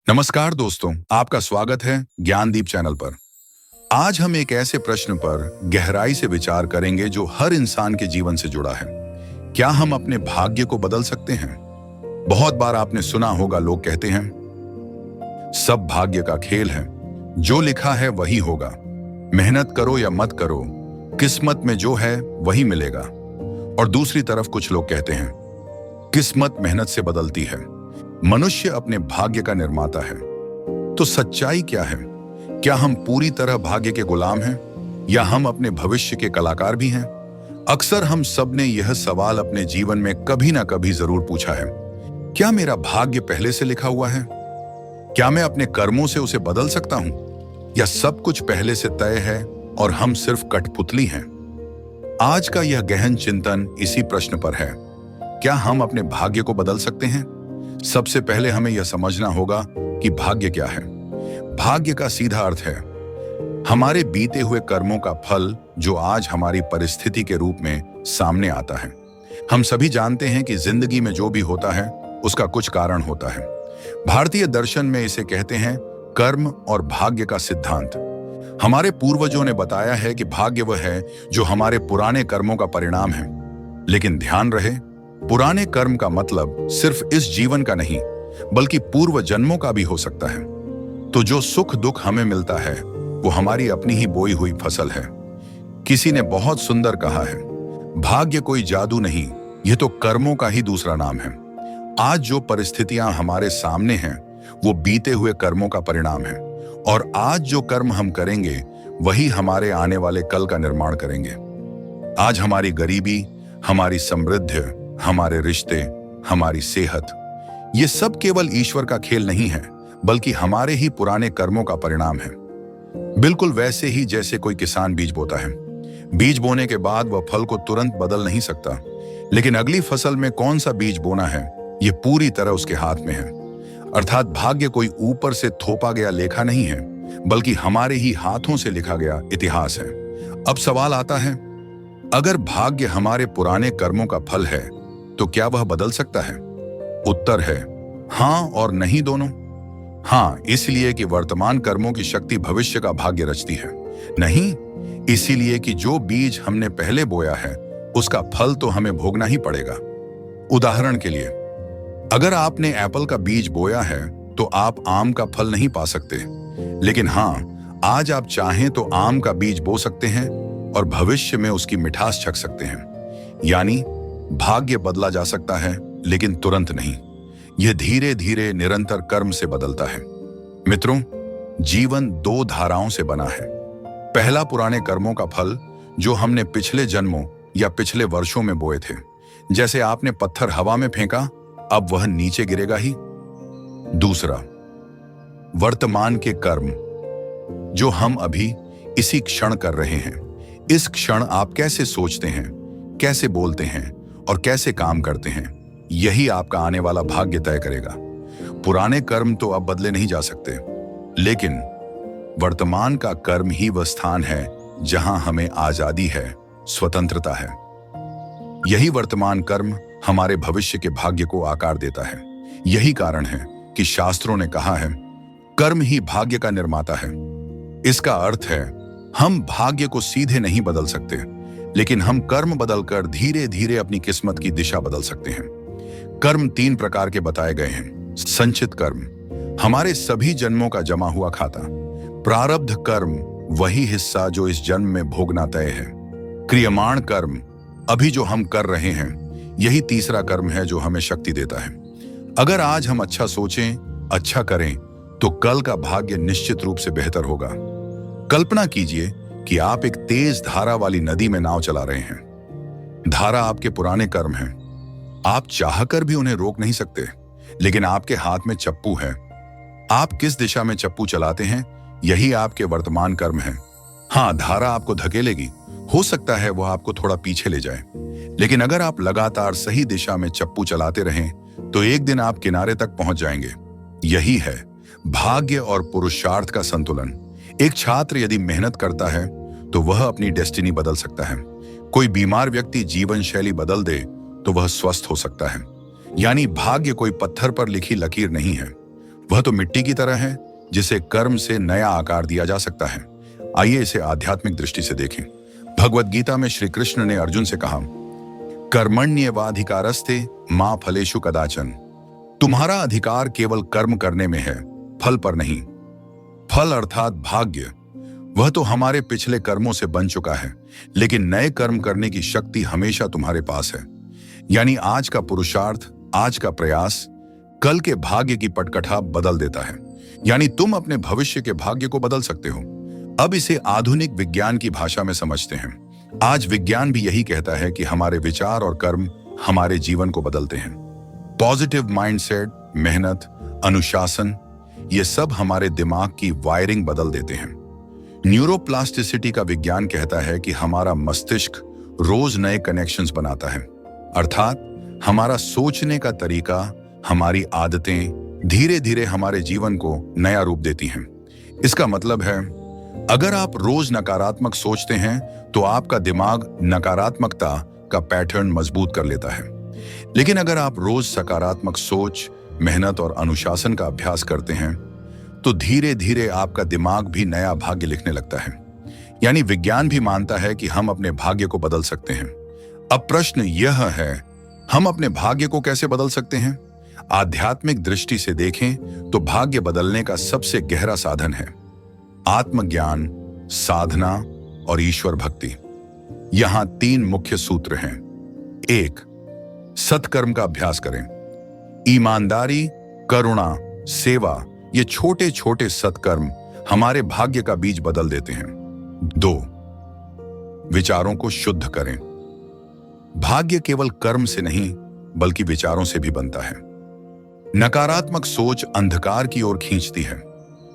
नमस्कार दोस्तों, आपका स्वागत है ज्ञानदीप चैनल पर। आज हम एक ऐसे प्रश्न पर गहराई से विचार करेंगे जो हर इंसान के जीवन से जुड़ा है। क्या हम अपने भाग्य को बदल सकते हैं? बहुत बार आपने सुना होगा, लोग कहते हैं सब भाग्य का खेल है, जो लिखा है वही होगा, मेहनत करो या मत करो, किस्मत में जो है वही मिलेगा। और दूसरी तरफ कुछ लोग कहते हैं किस्मत मेहनत से बदलती है, मनुष्य अपने भाग्य का निर्माता है। तो सच्चाई क्या है? क्या हम पूरी तरह भाग्य के गुलाम हैं या हम अपने भविष्य के कलाकार भी हैं? अक्सर हम सब ने यह सवाल अपने जीवन में कभी ना कभी जरूर पूछा है। क्या मेरा भाग्य पहले से लिखा हुआ है? क्या मैं अपने कर्मों से उसे बदल सकता हूं? या सब कुछ पहले से तय है और हम सिर्फ कठपुतली हैं? आज का यह गहन चिंतन इसी प्रश्न पर है। क्या हम अपने भाग्य को बदल सकते हैं? सबसे पहले हमें यह समझना होगा कि भाग्य क्या है। भाग्य का सीधा अर्थ है हमारे बीते हुए कर्मों का फल, जो आज हमारी परिस्थिति के रूप में सामने आता है। हम सभी जानते हैं कि जिंदगी में जो भी होता है उसका कुछ कारण होता है। भारतीय दर्शन में इसे कहते हैं कर्म और भाग्य का सिद्धांत। हमारे पूर्वजों ने बताया है कि भाग्य वह है जो हमारे पुराने कर्मों का परिणाम है। लेकिन ध्यान रहे, पुराने कर्म का मतलब सिर्फ इस जीवन का नहीं बल्कि पूर्व जन्मों का भी हो सकता है। तो जो सुख दुख हमें मिलता है वो हमारी अपनी ही बोई हुई फसल है। किसी ने बहुत सुंदर कहा है, भाग्य कोई जादू नहीं, यह तो कर्मों का ही दूसरा नाम है। आज जो परिस्थितियां हमारे सामने हैं वो बीते हुए कर्मों का परिणाम है, और आज जो कर्म हम करेंगे वही हमारे आने वाले कल का निर्माण करेंगे। आज हमारी गरीबी, हमारी समृद्धि, हमारे रिश्ते, हमारी सेहत, ये सब केवल ईश्वर का खेल नहीं है बल्कि हमारे ही पुराने कर्मों का परिणाम है। बिल्कुल वैसे ही जैसे कोई किसान बीज बोता है। बीज बोने के बाद वह फल को तुरंत बदल नहीं सकता, लेकिन अगली फसल में कौन सा बीज बोना है ये पूरी तरह उसके हाथ में है। अर्थात भाग्य कोई ऊपर से थोपा गया लेखा नहीं है बल्कि हमारे ही हाथों से लिखा गया इतिहास है। अब सवाल आता है, अगर भाग्य हमारे पुराने कर्मों का फल है तो क्या वह बदल सकता है? उत्तर है हां और नहीं दोनों। हां, इसलिए कि वर्तमान कर्मों की शक्ति भविष्य का भाग्य रचती है। नहीं, इसीलिए कि जो बीज हमने पहले बोया है उसका फल तो हमें भोगना ही पड़ेगा। उदाहरण के लिए, अगर आपने एप्पल का बीज बोया है तो आप आम का फल नहीं पा सकते, लेकिन हां, आज आप चाहें तो आम का बीज बो सकते हैं और भविष्य में उसकी मिठास चख सकते हैं। यानी भाग्य बदला जा सकता है, लेकिन तुरंत नहीं। यह धीरे धीरे निरंतर कर्म से बदलता है। मित्रों, जीवन दो धाराओं से बना है। पहला पुराने कर्मों का फल जो हमने पिछले जन्मों या पिछले वर्षों में बोए थे। जैसे आपने पत्थर हवा में फेंका, अब वह नीचे गिरेगा ही। दूसरा, वर्तमान के कर्म जो हम अभी इसी क्षण कर रहे हैं। इस क्षण आप कैसे सोचते हैं, कैसे बोलते हैं और कैसे काम करते हैं, यही आपका आने वाला भाग्य तय करेगा। पुराने कर्म तो अब बदले नहीं जा सकते, लेकिन वर्तमान का कर्म ही वह स्थान है जहां हमें आजादी है, स्वतंत्रता है। यही वर्तमान कर्म हमारे भविष्य के भाग्य को आकार देता है। यही कारण है कि शास्त्रों ने कहा है कर्म ही भाग्य का निर्माता है। इसका अर्थ है हम भाग्य को सीधे नहीं बदल सकते, लेकिन हम कर्म बदलकर धीरे धीरे अपनी किस्मत की दिशा बदल सकते हैं। कर्म तीन प्रकार के बताए गए हैं। संचित कर्म, हमारे सभी जन्मों का जमा हुआ खाता। प्रारब्ध कर्म, वही हिस्सा जो इस जन्म में भोगना तय है। क्रियमाण कर्म, अभी जो हम कर रहे हैं, यही तीसरा कर्म है जो हमें शक्ति देता है। अगर आज हम अच्छा सोचें, अच्छा करें, तो कल का भाग्य निश्चित रूप से बेहतर होगा। कल्पना कीजिए कि आप एक तेज धारा वाली नदी में नाव चला रहे हैं। धारा आपके पुराने कर्म हैं। आप चाहकर भी उन्हें रोक नहीं सकते, लेकिन आपके हाथ में चप्पू है। आप किस दिशा में चप्पू चलाते हैं, यही आपके वर्तमान कर्म है। हाँ, धारा आपको धकेलेगी, हो सकता है वह आपको थोड़ा पीछे ले जाए, लेकिन अगर आप लगातार सही दिशा में चप्पू चलाते रहें तो एक दिन आप किनारे तक पहुंच जाएंगे। यही है भाग्य और पुरुषार्थ का संतुलन। एक छात्र यदि मेहनत करता है तो वह अपनी डेस्टिनी बदल सकता है। कोई बीमार व्यक्ति जीवन शैली बदल दे तो वह स्वस्थ हो सकता है। यानी भाग्य कोई पत्थर पर लिखी लकीर नहीं है, वह तो मिट्टी की तरह है जिसे कर्म से नया आकार दिया जा सकता है। आइए इसे आध्यात्मिक दृष्टि से देखें। भगवत गीता में श्री कृष्ण ने अर्जुन से कहा, कर्मण्येवाधिकारस्ते मा फलेषु कदाचन। तुम्हारा अधिकार केवल कर्म करने में है, फल पर नहीं। फल अर्थात भाग्य, वह तो हमारे पिछले कर्मों से बन चुका है, लेकिन नए कर्म करने की शक्ति हमेशा तुम्हारे पास है। यानी आज का पुरुषार्थ, आज का प्रयास कल के भाग्य की पटकथा बदल देता है। यानी तुम अपने भविष्य के भाग्य को बदल सकते हो। अब इसे आधुनिक विज्ञान की भाषा में समझते हैं। आज विज्ञान भी यही कहता है कि हमारे विचार और कर्म हमारे जीवन को बदलते हैं। पॉजिटिव माइंडसेट, मेहनत, अनुशासन, ये सब हमारे दिमाग की वायरिंग बदल देते हैं। न्यूरोप्लास्टिसिटी का विज्ञान कहता है कि हमारा मस्तिष्क रोज नए कनेक्शंस बनाता है। अर्थात हमारा सोचने का तरीका, हमारी आदतें धीरे धीरे हमारे जीवन को नया रूप देती हैं। इसका मतलब है, अगर आप रोज नकारात्मक सोचते हैं तो आपका दिमाग नकारात्मकता का पैटर्न मजबूत कर लेता है। लेकिन अगर आप रोज सकारात्मक सोच, मेहनत और अनुशासन का अभ्यास करते हैं तो धीरे धीरे आपका दिमाग भी नया भाग्य लिखने लगता है। यानी विज्ञान भी मानता है कि हम अपने भाग्य को बदल सकते हैं। अब प्रश्न यह है, हम अपने भाग्य को कैसे बदल सकते हैं? आध्यात्मिक दृष्टि से देखें तो भाग्य बदलने का सबसे गहरा साधन है आत्मज्ञान, साधना और ईश्वर भक्ति। यहां 3 मुख्य सूत्र हैं। 1, सत्कर्म का अभ्यास करें। ईमानदारी, करुणा, सेवा, ये छोटे छोटे सत्कर्म हमारे भाग्य का बीज बदल देते हैं। 2, विचारों को शुद्ध करें। भाग्य केवल कर्म से नहीं बल्कि विचारों से भी बनता है। नकारात्मक सोच अंधकार की ओर खींचती है,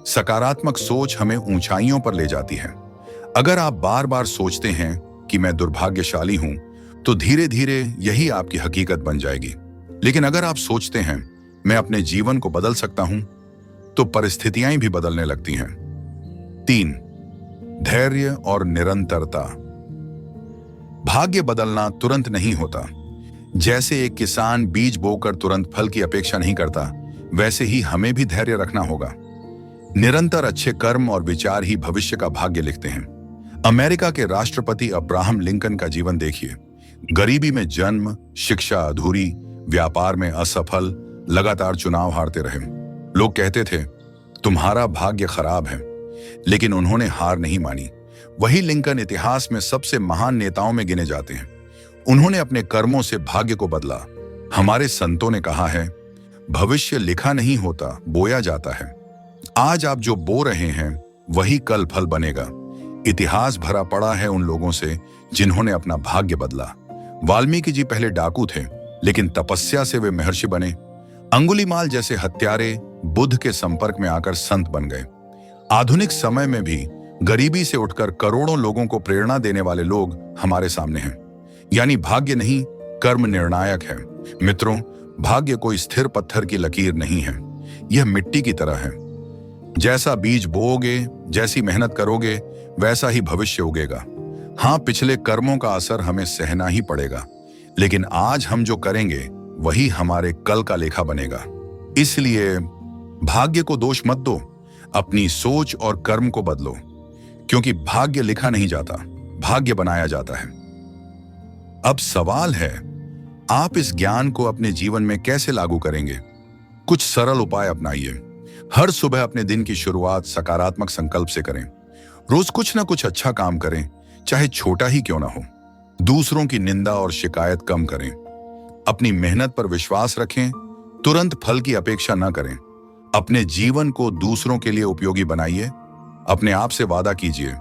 सकारात्मक सोच हमें ऊंचाइयों पर ले जाती है। अगर आप बार बार सोचते हैं कि मैं दुर्भाग्यशाली हूं, तो धीरे धीरे यही आपकी हकीकत बन जाएगी। लेकिन अगर आप सोचते हैं मैं अपने जीवन को बदल सकता हूं, तो परिस्थितियां भी बदलने लगती हैं। 3, धैर्य और निरंतरता। भाग्य बदलना तुरंत नहीं होता। जैसे एक किसान बीज बोकर तुरंत फल की अपेक्षा नहीं करता, वैसे ही हमें भी धैर्य रखना होगा। निरंतर अच्छे कर्म और विचार ही भविष्य का भाग्य लिखते हैं। अमेरिका के राष्ट्रपति अब्राहम लिंकन का जीवन देखिए। गरीबी में जन्म, शिक्षा अधूरी, व्यापार में असफल, लगातार चुनाव हारते रहे। लोग कहते थे तुम्हारा भाग्य खराब है, लेकिन उन्होंने हार नहीं मानी। वही लिंकन इतिहास में सबसे महान नेताओं में गिने जाते हैं। उन्होंने अपने कर्मों से भाग्य को बदला। हमारे संतों ने कहा है, भविष्य लिखा नहीं होता, बोया जाता है। आज आप जो बो रहे हैं वही कल फल बनेगा। इतिहास भरा पड़ा है उन लोगों से जिन्होंने अपना भाग्य बदला। वाल्मीकि जी पहले डाकू थे, लेकिन तपस्या से वे महर्षि बने। अंगुलीमाल जैसे हत्यारे बुद्ध के संपर्क में आकर संत बन गए। आधुनिक समय में भी गरीबी से उठकर करोड़ों लोगों को प्रेरणा देने वाले लोग हमारे सामने हैं। यानी भाग्य नहीं, कर्म निर्णायक है। मित्रों, भाग्य कोई स्थिर पत्थर की लकीर नहीं है, यह मिट्टी की तरह है। जैसा बीज बोओगे, जैसी मेहनत करोगे, वैसा ही भविष्य उगेगा। हाँ, पिछले कर्मों का असर हमें सहना ही पड़ेगा, लेकिन आज हम जो करेंगे वही हमारे कल का लेखा बनेगा। इसलिए भाग्य को दोष मत दो, अपनी सोच और कर्म को बदलो, क्योंकि भाग्य लिखा नहीं जाता, भाग्य बनाया जाता है। अब सवाल है, आप इस ज्ञान को अपने जीवन में कैसे लागू करेंगे? कुछ सरल उपाय अपनाइए। हर सुबह अपने दिन की शुरुआत सकारात्मक संकल्प से करें। रोज कुछ ना कुछ अच्छा काम करें, चाहे छोटा ही क्यों ना हो। दूसरों की निंदा और शिकायत कम करें। अपनी मेहनत पर विश्वास रखें, तुरंत फल की अपेक्षा न करें। अपने जीवन को दूसरों के लिए उपयोगी बनाइए। अपने आप से वादा कीजिए,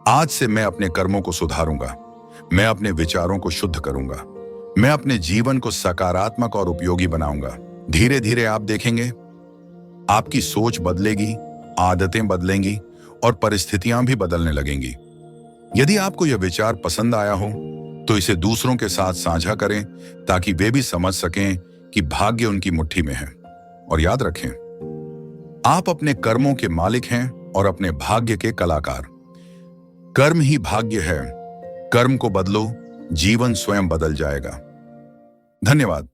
आज से मैं अपने कर्मों को सुधारूंगा, मैं अपने विचारों को शुद्ध करूंगा, मैं अपने जीवन को सकारात्मक और उपयोगी बनाऊंगा। धीरे धीरे आप देखेंगे आपकी सोच बदलेगी, आदतें बदलेंगी और परिस्थितियां भी बदलने लगेंगी। यदि आपको यह विचार पसंद आया हो तो इसे दूसरों के साथ साझा करें, ताकि वे भी समझ सकें कि भाग्य उनकी मुट्ठी में है। और याद रखें, आप अपने कर्मों के मालिक हैं और अपने भाग्य के कलाकार। कर्म ही भाग्य है। कर्म को बदलो, जीवन स्वयं बदल जाएगा। धन्यवाद।